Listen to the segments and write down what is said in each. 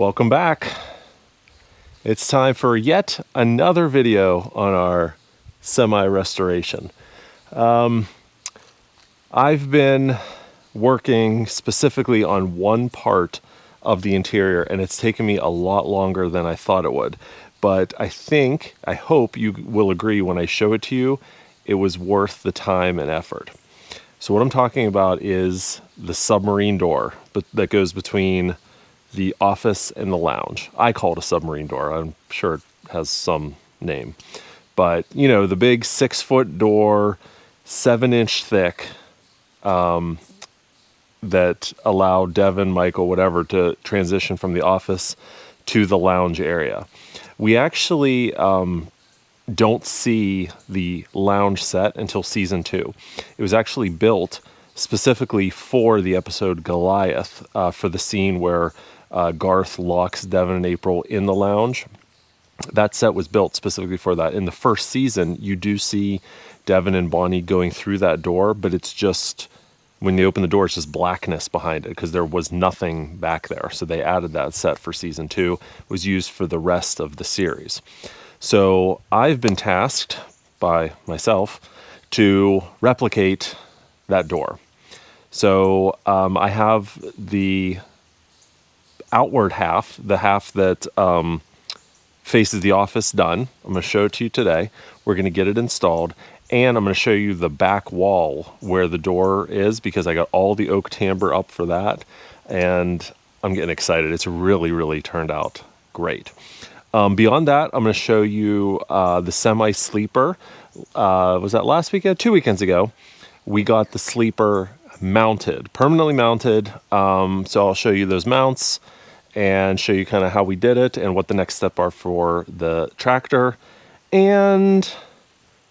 Welcome back. It's time for yet another video on our semi-restoration. I've been working specifically on one part of the interior, and it's taken me a lot longer than I thought it would. But I hope you will agree when I show it to you, it was worth the time and effort. So what I'm talking about is the submarine door that goes between the office and the lounge. I call it a submarine door. I'm sure it has some name. But, you know, the big 6-foot door, 7-inch thick, that allow Devin, Michael, whatever, to transition from the office to the lounge area. We actually don't see the lounge set until season 2. It was actually built specifically for the episode Goliath, for the scene where Garth locks Devin and April in the lounge. That set was built specifically for that. In the first season, you do see Devin and Bonnie going through that door, but it's just, when they open the door, it's just blackness behind it because there was nothing back there. So they added that set for season 2. It was used for the rest of the series. So I've been tasked by myself to replicate that door. So I have the outward half, the half that faces the office, done. I'm going to show it to you today. We're going to get it installed, and I'm going to show you the back wall where the door is, because I got all the oak timber up for that, and I'm getting excited. It's really turned out great. Beyond that, I'm going to show you the semi-sleeper. Was that last weekend? 2 weekends ago, we got the sleeper mounted, permanently mounted. So I'll show you those mounts and show you kind of how we did it and what the next step are for the tractor. And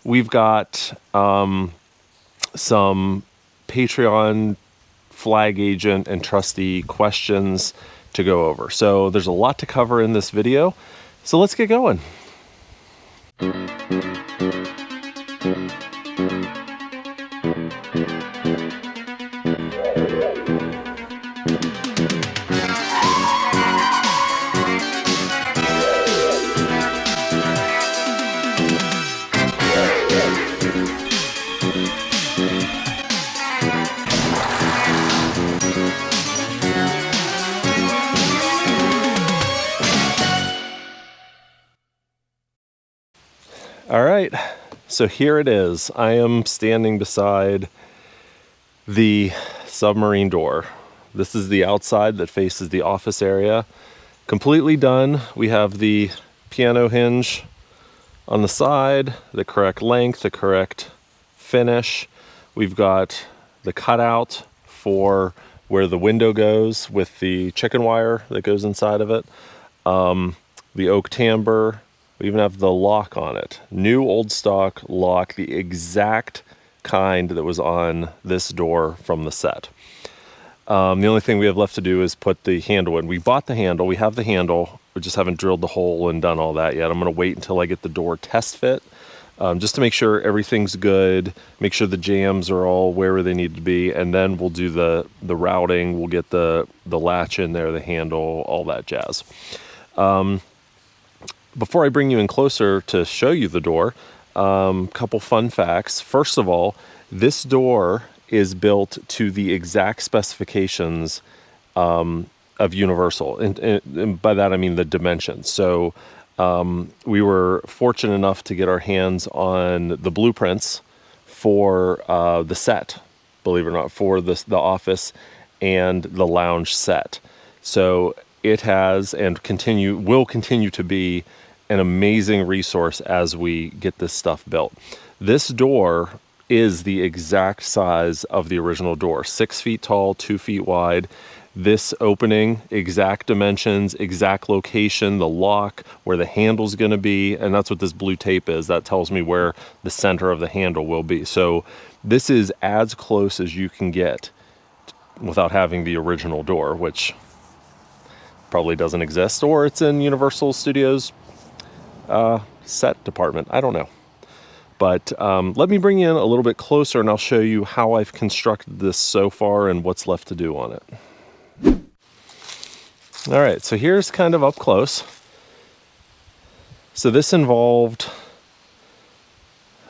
we've got some Patreon flag agent and trustee questions to go over. So there's a lot to cover in this video. So let's get going. All right, so here it is. I am standing beside the submarine door. This is the outside that faces the office area. Completely done. We have the piano hinge on the side, the correct length, the correct finish. We've got the cutout for where the window goes with the chicken wire that goes inside of it. The oak timber. We even have the lock on it. New old stock lock, the exact kind that was on this door from the set. The only thing we have left to do is put the handle in. We bought the handle, we have the handle, we just haven't drilled the hole and done all that yet. I'm gonna wait until I get the door test fit, just to make sure everything's good, make sure the jams are all where they need to be, and then we'll do the routing, we'll get the latch in there, the handle, all that jazz. Before I bring you in closer to show you the door, couple fun facts. First of all, this door is built to the exact specifications of Universal, and by that I mean the dimensions. So we were fortunate enough to get our hands on the blueprints for the set, believe it or not, for the office and the lounge set. So it has and will continue to be an amazing resource as we get this stuff built. This door is the exact size of the original door, 6 feet tall, 2 feet wide. This opening, exact dimensions, exact location, the lock, where the handle's gonna be, and that's what this blue tape is. That tells me where the center of the handle will be. So this is as close as you can get without having the original door, which probably doesn't exist, or it's in Universal Studios set department. I don't know. But let me bring you in a little bit closer and I'll show you how I've constructed this so far and what's left to do on it. All right, so here's kind of up close. So this involved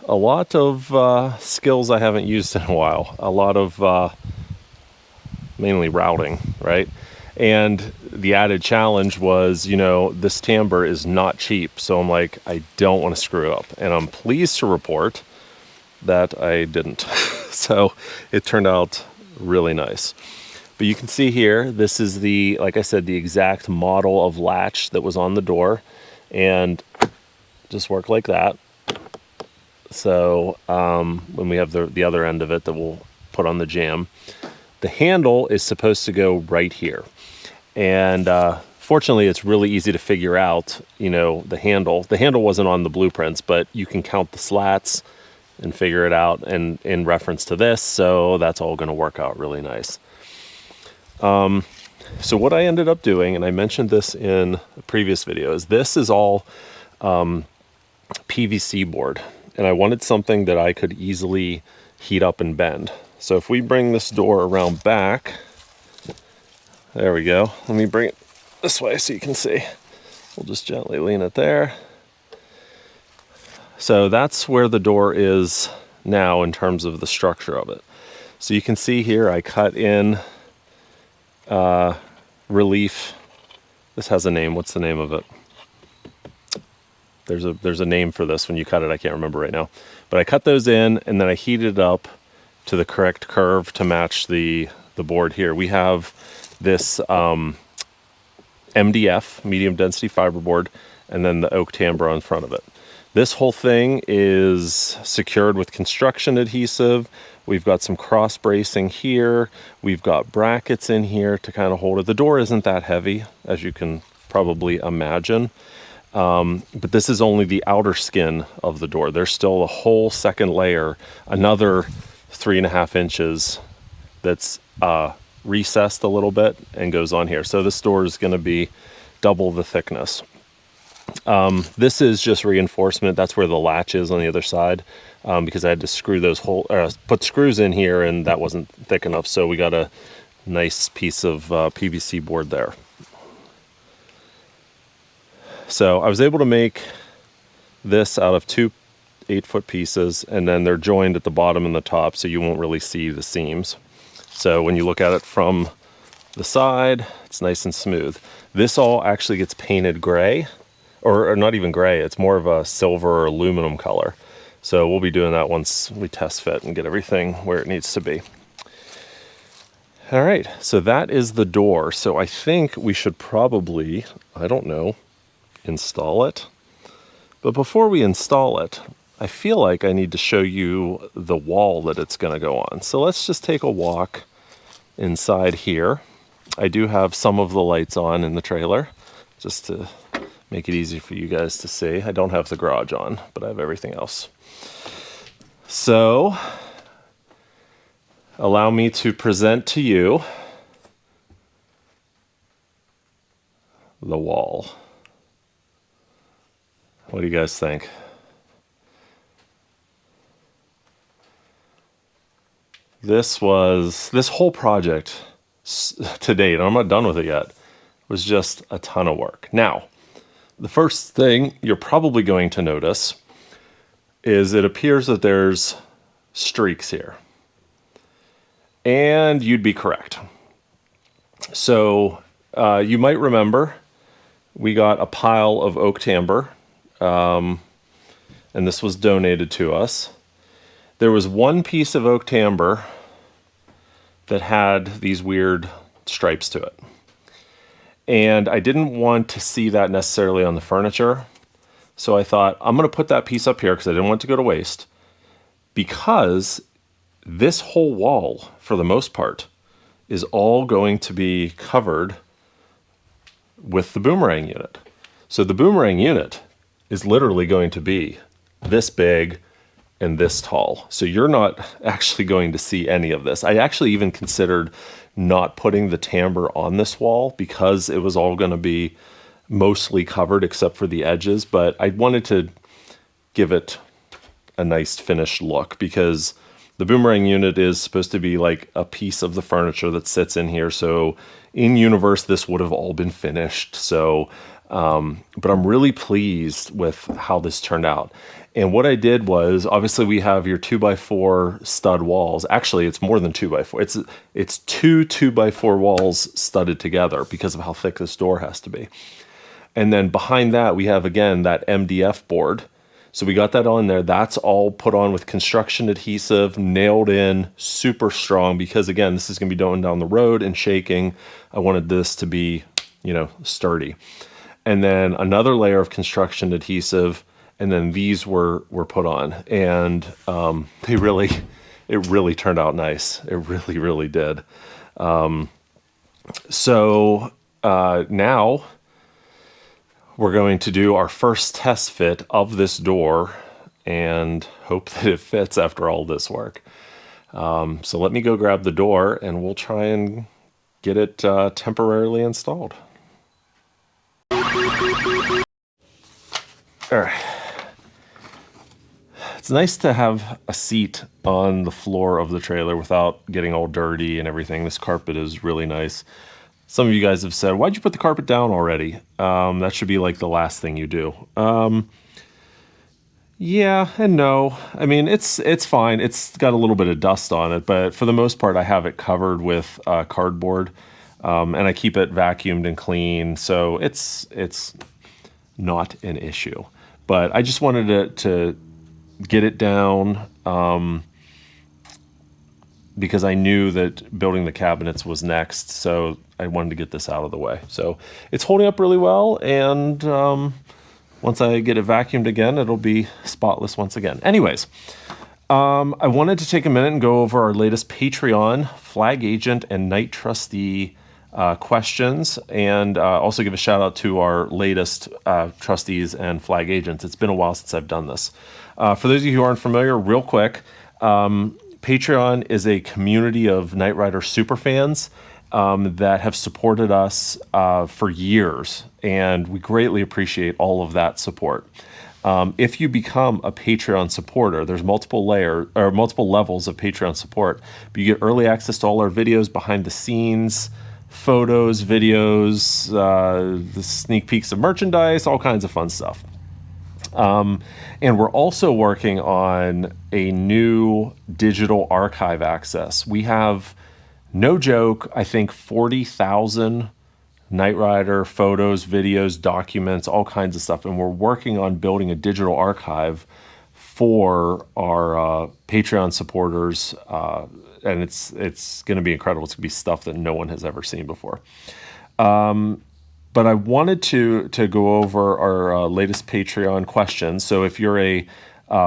a lot of skills I haven't used in a while. A lot of mainly routing, right? And the added challenge was, you know, this timbre is not cheap. So I'm like, I don't want to screw up. And I'm pleased to report that I didn't. So it turned out really nice. But you can see here, this is the, like I said, the exact model of latch that was on the door. And just work like that. So when we have the other end of it that we'll put on the jam, the handle is supposed to go right here. And fortunately, it's really easy to figure out, you know, the handle. The handle wasn't on the blueprints, but you can count the slats and figure it out and in reference to this. So that's all going to work out really nice. So what I ended up doing, and I mentioned this in a previous video, is this is all PVC board. And I wanted something that I could easily heat up and bend. So if we bring this door around back, there we go. Let me bring it this way so you can see. We'll just gently lean it there. So that's where the door is now in terms of the structure of it. So you can see here I cut in relief. This has a name. What's the name of it? There's a name for this when you cut it. I can't remember right now. But I cut those in and then I heated it up to the correct curve to match the board here. We have this MDF, medium density fiberboard, and then the oak timbre on front of it. This whole thing is secured with construction adhesive. We've got some cross bracing here. We've got brackets in here to kind of hold it. The door isn't that heavy, as you can probably imagine. But this is only the outer skin of the door. There's still a whole second layer, another 3.5 inches that's recessed a little bit and goes on here. So this door is going to be double the thickness. This is just reinforcement. That's where the latch is on the other side, because I had to screw those put screws in here and that wasn't thick enough. So we got a nice piece of PVC board there. So I was able to make this out of 2 8-foot pieces, and then they're joined at the bottom and the top, so you won't really see the seams. So when you look at it from the side, it's nice and smooth. This all actually gets painted gray, or not even gray, it's more of a silver or aluminum color. So we'll be doing that once we test fit and get everything where it needs to be. All right, so that is the door. So I think we should probably, I don't know, install it. But before we install it, I feel like I need to show you the wall that it's going to go on. So let's just take a walk inside here. I do have some of the lights on in the trailer just to make it easy for you guys to see. I don't have the garage on, but I have everything else. So allow me to present to you the wall. What do you guys think? This whole project to date, I'm not done with it yet, was just a ton of work. Now, the first thing you're probably going to notice is it appears that there's streaks here. And you'd be correct. So you might remember we got a pile of oak timbre, and this was donated to us. There was one piece of oak timbre that had these weird stripes to it. And I didn't want to see that necessarily on the furniture. So I thought, I'm going to put that piece up here because I didn't want it to go to waste. Because this whole wall, for the most part, is all going to be covered with the boomerang unit. So the boomerang unit is literally going to be this big and this tall. So you're not actually going to see any of this. I actually even considered not putting the timbre on this wall because it was all going to be mostly covered except for the edges, but I wanted to give it a nice finished look because The boomerang unit is supposed to be like a piece of the furniture that sits in here. So in universe, this would have all been finished. So, but I'm really pleased with how this turned out. And what I did was, obviously we have your 2x4 stud walls. Actually, it's more than 2x4. It's two 2x4 walls studded together because of how thick this door has to be. And then behind that, we have, again, that MDF board. So we got that on there. That's all put on with construction adhesive, nailed in, super strong, because, again, this is going to be going down the road and shaking. I wanted this to be, sturdy. And then another layer of construction adhesive, and then these were put on. And it really turned out nice. It really, really did. So now we're going to do our first test fit of this door and hope that it fits after all this work. So let me go grab the door and we'll try and get it temporarily installed. All right. It's nice to have a seat on the floor of the trailer without getting all dirty and everything. This carpet is really nice. Some of you guys have said, why'd you put the carpet down already? That should be like the last thing you do. Yeah and no. I mean, it's fine. It's got a little bit of dust on it, but for the most part, I have it covered with cardboard, and I keep it vacuumed and clean, so it's not an issue. But I just wanted to get it down, because I knew that building the cabinets was next, so I wanted to get this out of the way. So it's holding up really well, and once I get it vacuumed again, it'll be spotless once again. Anyways, I wanted to take a minute and go over our latest Patreon flag agent and knight trustee questions, and also give a shout out to our latest trustees and flag agents. It's been a while since I've done this. For those of you who aren't familiar, real quick, Patreon is a community of Knight Rider superfans that have supported us for years, and we greatly appreciate all of that support. If you become a Patreon supporter, there's multiple levels of Patreon support, but you get early access to all our videos, behind the scenes, photos, videos, the sneak peeks of merchandise, all kinds of fun stuff. And we're also working on a new digital archive access. We have, no joke, I think 40,000 Knight Rider photos, videos, documents, all kinds of stuff. And we're working on building a digital archive for our Patreon supporters. And it's going to be incredible. It's going to be stuff that no one has ever seen before. But I wanted to go over our latest Patreon questions. So if you're a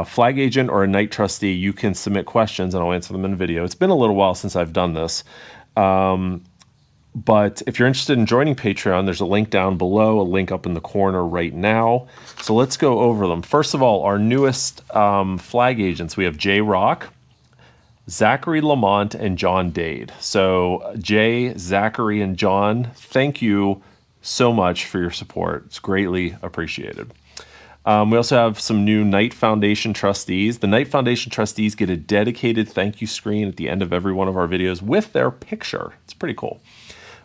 flag agent or a knight trustee, you can submit questions and I'll answer them in a video. It's been a little while since I've done this. But if you're interested in joining Patreon, there's a link down below, a link up in the corner right now. So let's go over them. First of all, our newest flag agents, we have Jay Rock, Zachary Lamont, and John Dade. So Jay, Zachary, and John, thank you so much for your support. It's greatly appreciated. We also have some new Knight Foundation trustees. The Knight Foundation trustees get a dedicated thank you screen at the end of every one of our videos with their picture. It's pretty cool.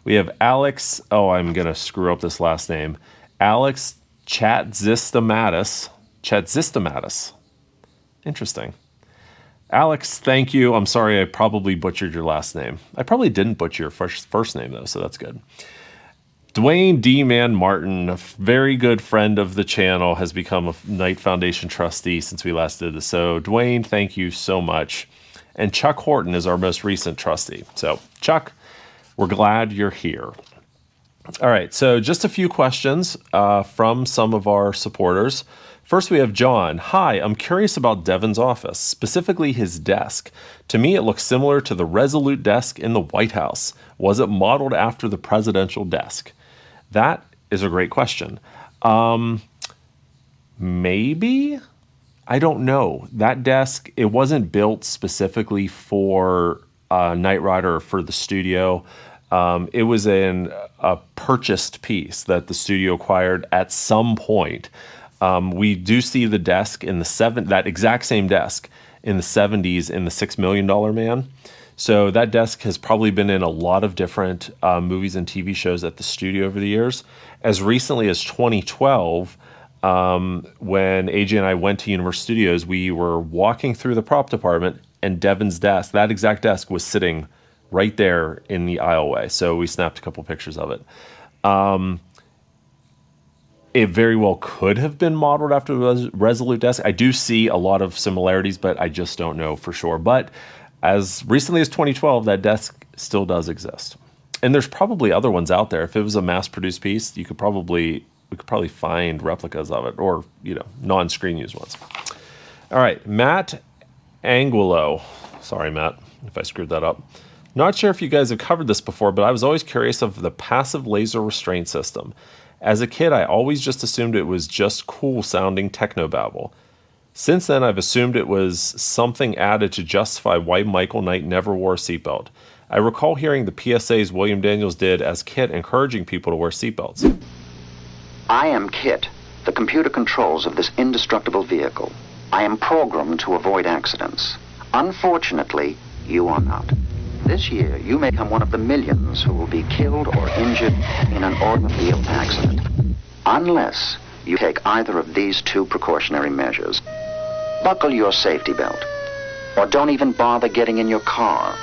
We have Alex, I'm going to screw up this last name, Alex Chatzistamatis. Interesting. Alex, thank you. I'm sorry I probably butchered your last name. I probably didn't butcher your first name, though, so that's good. Dwayne D-Man Martin, a very good friend of the channel, has become a Knight Foundation trustee since we last did this. So, Dwayne, thank you so much. And Chuck Horton is our most recent trustee. So, Chuck, we're glad you're here. All right, so just a few questions from some of our supporters. First, we have John. Hi, I'm curious about Devin's office, specifically his desk. To me, it looks similar to the Resolute desk in the White House. Was it modeled after the presidential desk? That is a great question. Maybe? I don't know. That desk, it wasn't built specifically for Knight Rider or for the studio. It was a purchased piece that the studio acquired at some point. We do see the desk in that exact same desk in the 70s in the $6 Million Man. So that desk has probably been in a lot of different movies and TV shows at the studio over the years. As recently as 2012, when AJ and I went to Universal Studios, we were walking through the prop department, and Devin's desk, that exact desk, was sitting right there in the aisleway. So we snapped a couple pictures of it. It very well could have been modeled after the Resolute desk. I do see a lot of similarities, but I just don't know for sure. But as recently as 2012, that desk still does exist. And there's probably other ones out there. If it was a mass-produced piece, we could probably find replicas of it, or non-screen used ones. All right, Matt Anguilo. Sorry, Matt, if I screwed that up. Not sure if you guys have covered this before, but I was always curious of the passive laser restraint system. As a kid, I always just assumed it was just cool-sounding technobabble. Since then, I've assumed it was something added to justify why Michael Knight never wore a seatbelt. I recall hearing the PSAs William Daniels did as KITT encouraging people to wear seatbelts. I am KITT, the computer controls of this indestructible vehicle. I am programmed to avoid accidents. Unfortunately, you are not. This year, you may become one of the millions who will be killed or injured in an automobile accident, unless you take either of these two precautionary measures. Buckle your safety belt, or don't even bother getting in your car.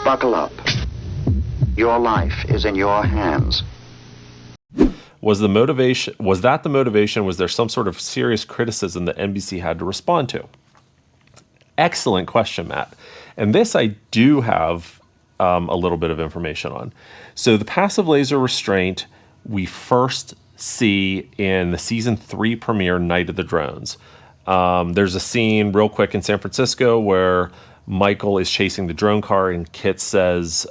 Buckle up. Your life is in your hands. Was that the motivation? Was there some sort of serious criticism that NBC had to respond to? Excellent question, Matt. And this I do have a little bit of information on. So the passive laser restraint we first see in the season 3 premiere, Night of the Drones. There's a scene real quick in San Francisco where Michael is chasing the drone car, and KITT says,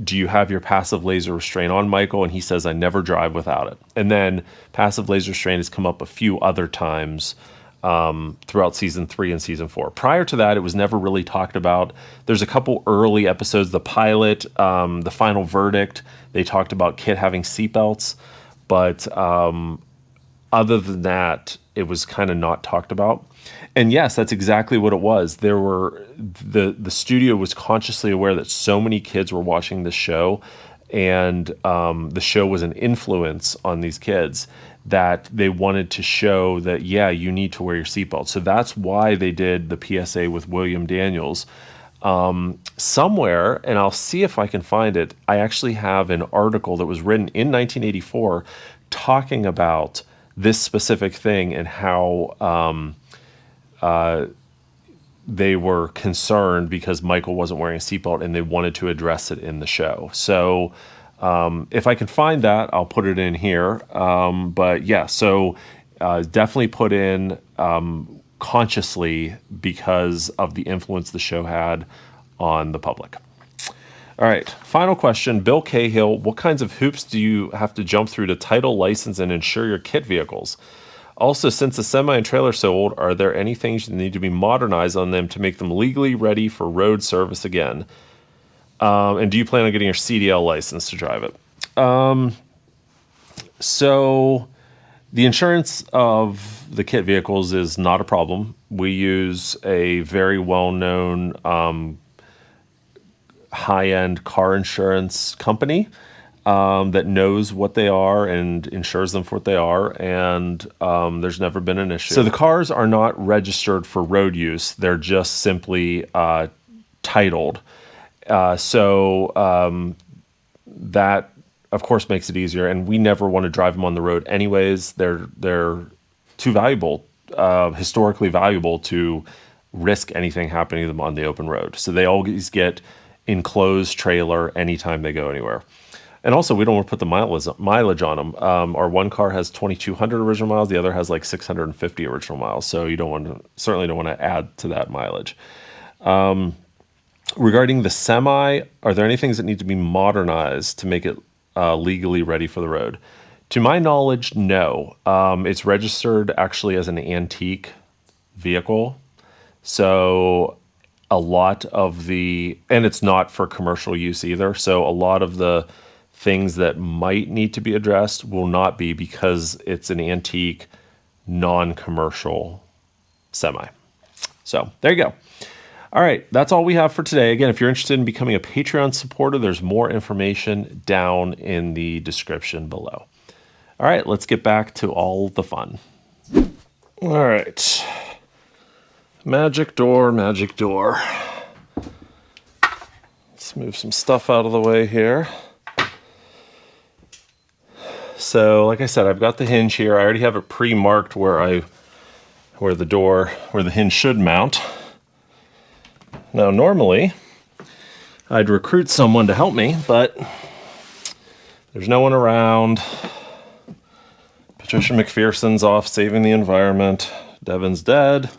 do you have your passive laser restraint on, Michael? And he says, I never drive without it. And then passive laser restraint has come up a few other times throughout season 3 and season 4. Prior to that, it was never really talked about. There's a couple early episodes, the pilot, the final verdict, they talked about KITT having seatbelts, but other than that, it was kind of not talked about. And yes, that's exactly what it was. There were the studio was consciously aware that so many kids were watching this show, and the show was an influence on these kids, that they wanted to show that, yeah, you need to wear your seatbelt. So that's why they did the PSA with William Daniels. Somewhere, and I'll see if I can find it, I actually have an article that was written in 1984 talking about this specific thing and how they were concerned because Michael wasn't wearing a seatbelt, and they wanted to address it in the show. So if I can find that, I'll put it in here. But yeah, so definitely put in consciously because of the influence the show had on the public. All right, final question. Bill Cahill, what kinds of hoops do you have to jump through to title, license, and insure your KITT vehicles? Also, since the semi and trailer are so old, are there any things that need to be modernized on them to make them legally ready for road service again? And do you plan on getting your CDL license to drive it? So the insurance of the KITT vehicles is not a problem. We use a very well-known high-end car insurance company that knows what they are and insures them for what they are, and there's never been an issue. So the cars are not registered for road use. They're just simply titled. So that, of course, makes it easier, and we never want to drive them on the road anyways. They're too valuable, historically valuable, to risk anything happening to them on the open road. So they always get enclosed trailer anytime they go anywhere. And also, we don't want to put the mileage on them. Our one car has 2,200 original miles. The other has like 650 original miles. So you certainly don't want to add to that mileage. Regarding the semi, are there any things that need to be modernized to make it legally ready for the road? To my knowledge, no. It's registered actually as an antique vehicle. So a lot of and it's not for commercial use either. So a lot of the things that might need to be addressed will not be, because it's an antique, non-commercial semi. So there you go. All right, that's all we have for today. Again, if you're interested in becoming a Patreon supporter, there's more information down in the description below. All right, let's get back to all the fun. All right. Magic door, magic door. Let's move some stuff out of the way here. So, like I said, I've got the hinge here. I already have it pre-marked where the hinge should mount. Now, normally, I'd recruit someone to help me, but there's no one around. Patricia McPherson's off saving the environment. Devin's dead.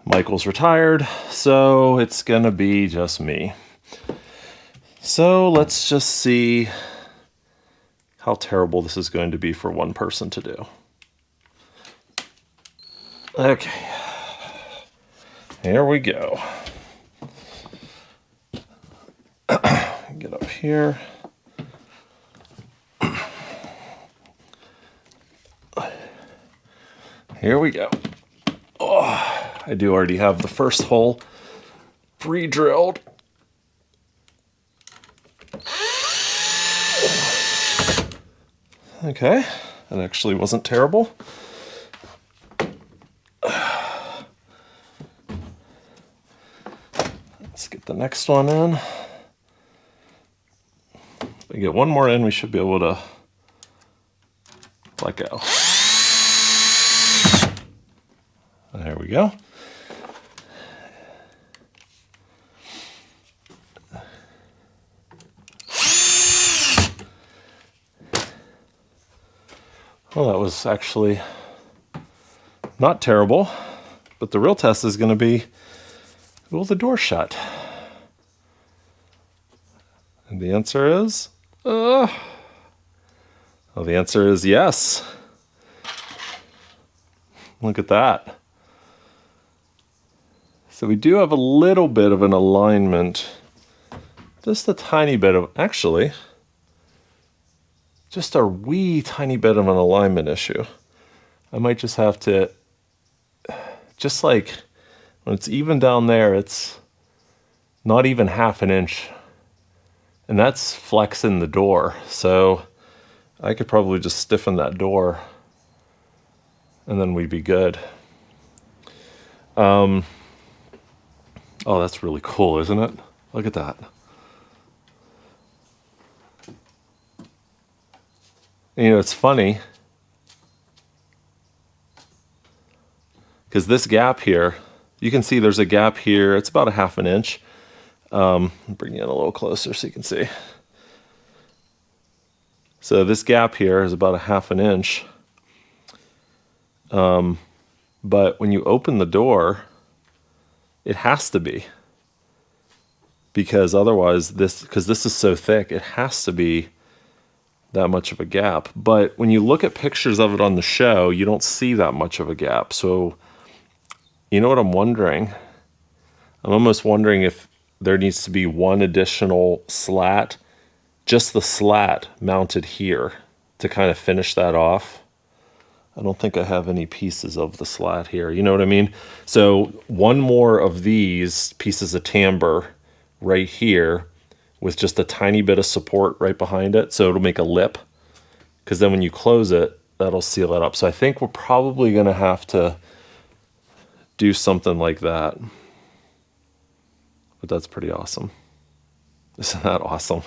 Michael's retired. So it's going to be just me. So let's just see how terrible this is going to be for one person to do. Okay. Here we go. Get up here. Here we go. Oh, I do already have the first hole pre-drilled. Okay, that actually wasn't terrible. Let's get the next one in. If we get one more in, we should be able to let go. There we go. Well, that was actually not terrible, but the real test is going to be, will the door shut? And the answer is, well, the answer is yes. Look at that. So we do have a little bit of an alignment, just a tiny bit of, actually, just a wee tiny bit of an alignment issue. I might just have to, just like when it's even down there, it's not even half an inch. And that's flexing the door. So I could probably just stiffen that door and then we'd be good. Oh, that's really cool, isn't it? Look at that. You know, it's funny because this gap here, you can see there's a gap here. It's about a half an inch. Bring you in a little closer so you can see. So this gap here is about a half an inch. But when you open the door, it has to be. Because otherwise, because this is so thick, it has to be that much of a gap. But when you look at pictures of it on the show, you don't see that much of a gap. So, you know what I'm wondering? I'm almost wondering if there needs to be one additional slat, just the slat mounted here to kind of finish that off. I don't think I have any pieces of the slat here. You know what I mean? So one more of these pieces of timber right here with just a tiny bit of support right behind it. So it'll make a lip, because then when you close it, that'll seal it up. So I think we're probably going to have to do something like that. But that's pretty awesome. Isn't that awesome?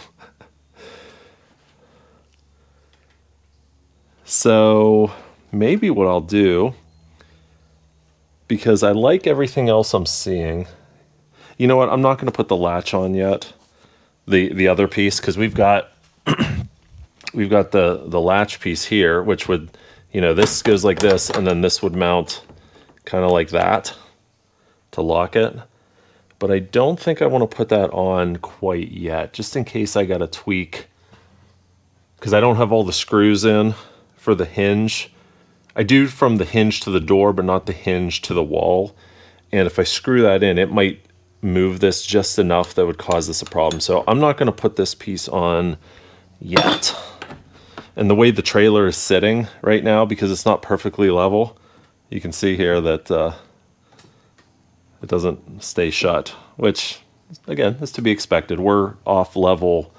So maybe what I'll do, because I like everything else I'm seeing. You know what? I'm not going to put the latch on yet. The other piece, because we've got the latch piece here, which would, you know, this goes like this, and then this would mount kind of like that to lock it. But I don't think I want to put that on quite yet, just in case I got to tweak, because I don't have all the screws in for the hinge. I do from the hinge to the door, but not the hinge to the wall. And if I screw that in, it might move this just enough that would cause this a problem. So I'm not going to put this piece on yet. And the way the trailer is sitting right now, because it's not perfectly level, you can see here that it doesn't stay shut, which again is to be expected. We're off level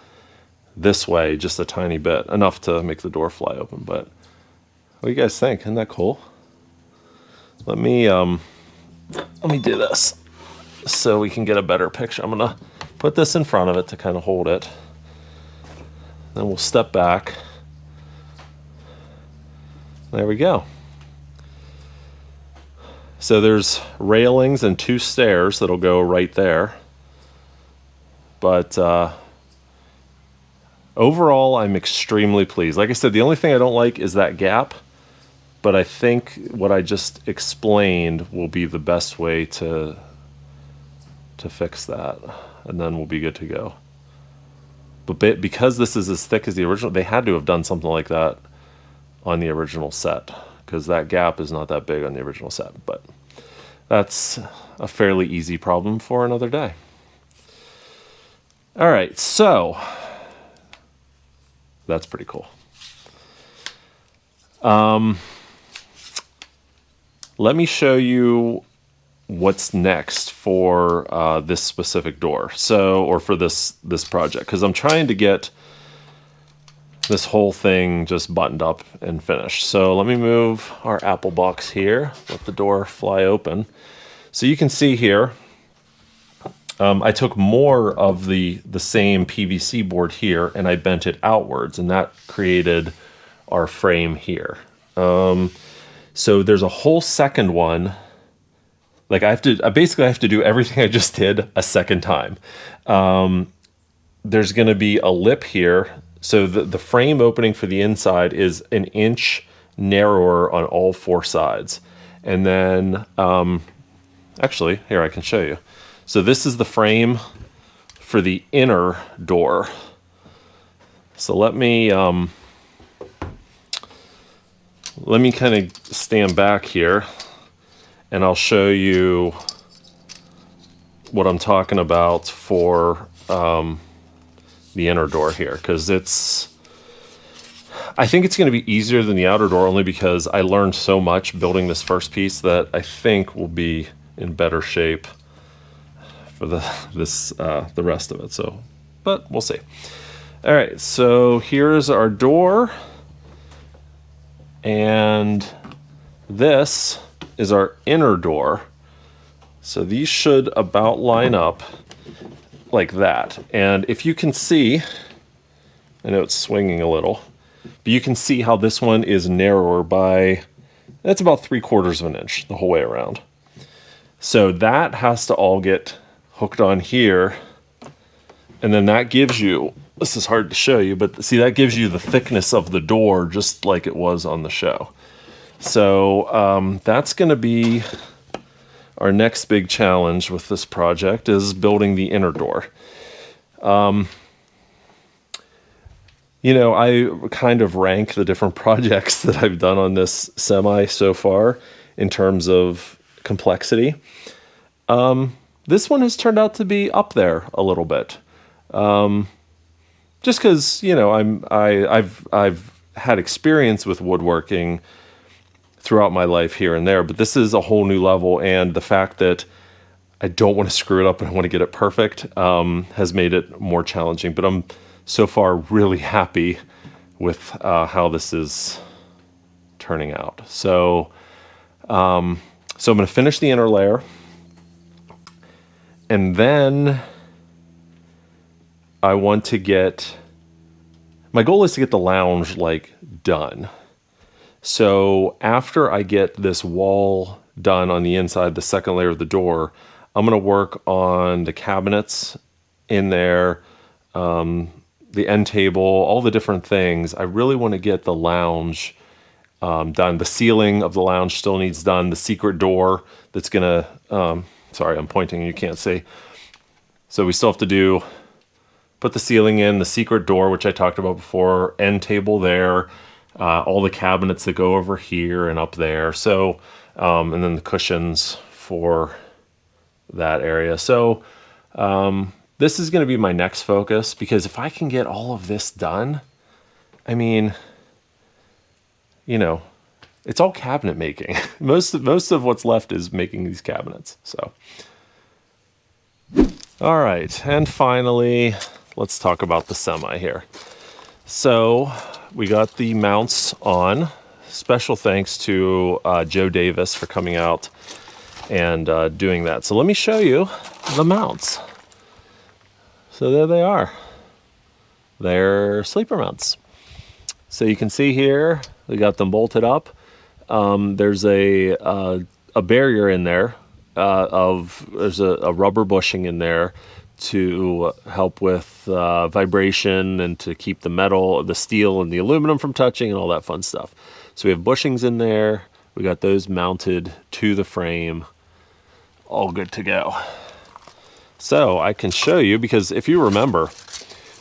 this way just a tiny bit, enough to make the door fly open. But what do you guys think? Isn't that cool? Let me do this so we can get a better picture. I'm gonna put this in front of it to kind of hold it. Then we'll step back. There we go. So there's railings and 2 stairs that'll go right there. But overall, I'm extremely pleased. Like I said, the only thing I don't like is that gap. But I think what I just explained will be the best way to fix that. And then we'll be good to go. But because this is as thick as the original, they had to have done something like that on the original set, because that gap is not that big on the original set. But that's a fairly easy problem for another day. All right, so that's pretty cool. Let me show you what's next for this specific door. Or for this project, because I'm trying to get this whole thing just buttoned up and finished. So let me move our apple box here, let the door fly open. So you can see here, I took more of the same PVC board here and I bent it outwards, and that created our frame here. So there's a whole second one. Like I basically have to do everything I just did a second time. There's going to be a lip here. So the frame opening for the inside is 1 inch narrower on all 4 sides. And then, actually, here I can show you. So this is the frame for the inner door. So let me kind of stand back here, and I'll show you what I'm talking about for the inner door here, because I think it's going to be easier than the outer door, only because I learned so much building this first piece that I think will be in better shape for the rest of it. So, but we'll see. All right, so here's our door, and this is our inner door. So these should about line up like that. And if you can see, I know it's swinging a little, but you can see how this one is narrower by, that's about 3/4 of an inch the whole way around. So that has to all get hooked on here. And then that gives you, this is hard to show you, but see, that gives you the thickness of the door just like it was on the show. So that's going to be our next big challenge with this project, is building the inner door. You know, I kind of rank the different projects that I've done on this semi so far in terms of complexity. This one has turned out to be up there a little bit. Just because, you know, I've had experience with woodworking throughout my life here and there, but this is a whole new level, and the fact that I don't want to screw it up and I want to get it perfect has made it more challenging. But I'm so far really happy with how this is turning out. So I'm going to finish the inner layer, and then I want to get, my goal is to get the lounge like done. So after I get this wall done on the inside, the second layer of the door, I'm going to work on the cabinets in there, the end table, all the different things. I really want to get the lounge done. The ceiling of the lounge still needs done. The secret door that's going to, sorry, I'm pointing and you can't see. So we still have to put the ceiling in, the secret door, which I talked about before, end table there, all the cabinets that go over here and up there. So, and then the cushions for that area. So this is going to be my next focus, because if I can get all of this done, I mean, you know, it's all cabinet making. Most of what's left is making these cabinets. So All right, and finally, let's talk about the semi here. So we got the mounts on. Special thanks to Joe Davis for coming out and doing that. So let me show you the mounts. So there they are. They're sleeper mounts. So you can see here, we got them bolted up. There's a barrier in there there's a rubber bushing in there to help with vibration and to keep the steel and the aluminum from touching and all that fun stuff. So we have bushings in there. We got those mounted to the frame. All good to go. So I can show you, because if you remember,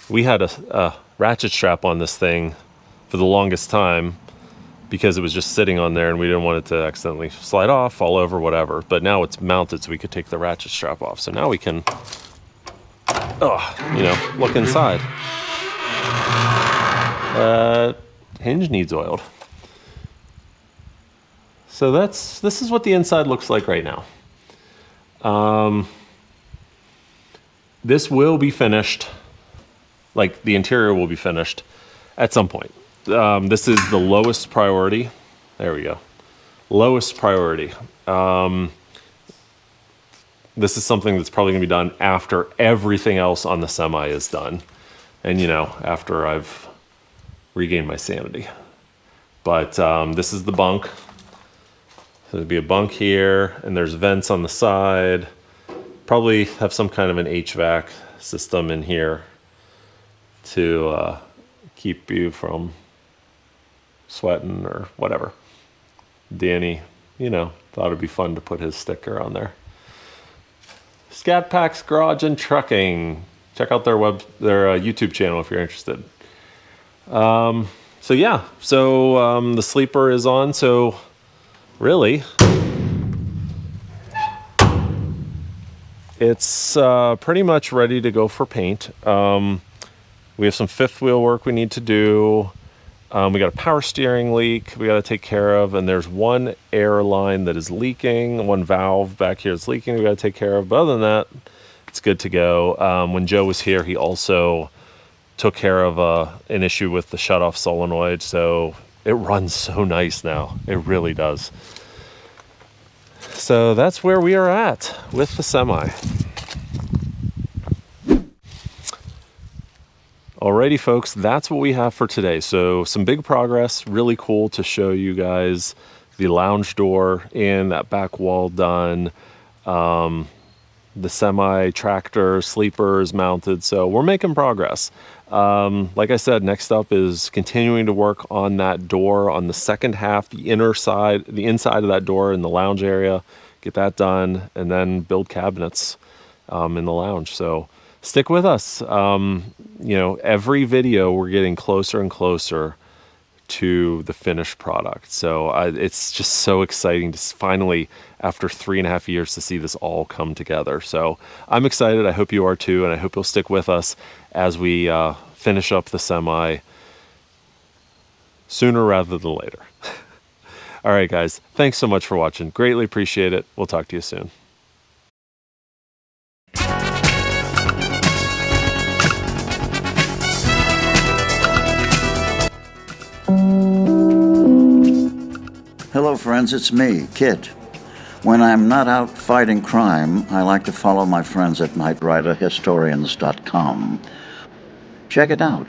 we had a ratchet strap on this thing for the longest time because it was just sitting on there and we didn't want it to accidentally slide off, fall over, whatever. But now it's mounted so we could take the ratchet strap off. So now we can, look inside. Hinge needs oiled. So this is what the inside looks like right now. This will be finished, like the interior will be finished at some point. This is the lowest priority. There we go. Lowest priority. This is something that's probably going to be done after everything else on the semi is done. And, after I've regained my sanity. But this is the bunk. So there'll be a bunk here, and there's vents on the side. Probably have some kind of an HVAC system in here to keep you from sweating or whatever. Danny, thought it'd be fun to put his sticker on there. Scat Packs Garage and Trucking. Check out their YouTube channel if you're interested. So the sleeper is on. So really, it's pretty much ready to go for paint. We have some fifth wheel work we need to do. We got a power steering leak we got to take care of, and there's one air line that is leaking, one valve back here is leaking we got to take care of. But other than that, it's good to go. When Joe was here, he also took care of an issue with the shutoff solenoid, so it runs so nice now. It really does. So that's where we are at with the semi. Alrighty, folks, that's what we have for today. So some big progress, really cool to show you guys. The lounge door and that back wall done. The semi-tractor sleepers mounted. So we're making progress. Like I said, next up is continuing to work on that door on the second half, the inside of that door in the lounge area. Get that done, and then build cabinets in the lounge. So stick with us. Every video we're getting closer and closer to the finished product. So it's just so exciting to finally, after 3.5 years, to see this all come together. So I'm excited. I hope you are too, and I hope you'll stick with us as we finish up the semi sooner rather than later. All right, guys. Thanks so much for watching. Greatly appreciate it. We'll talk to you soon. Hello friends, it's me, KITT. When I'm not out fighting crime, I like to follow my friends at knightriderhistorians.com. Check it out.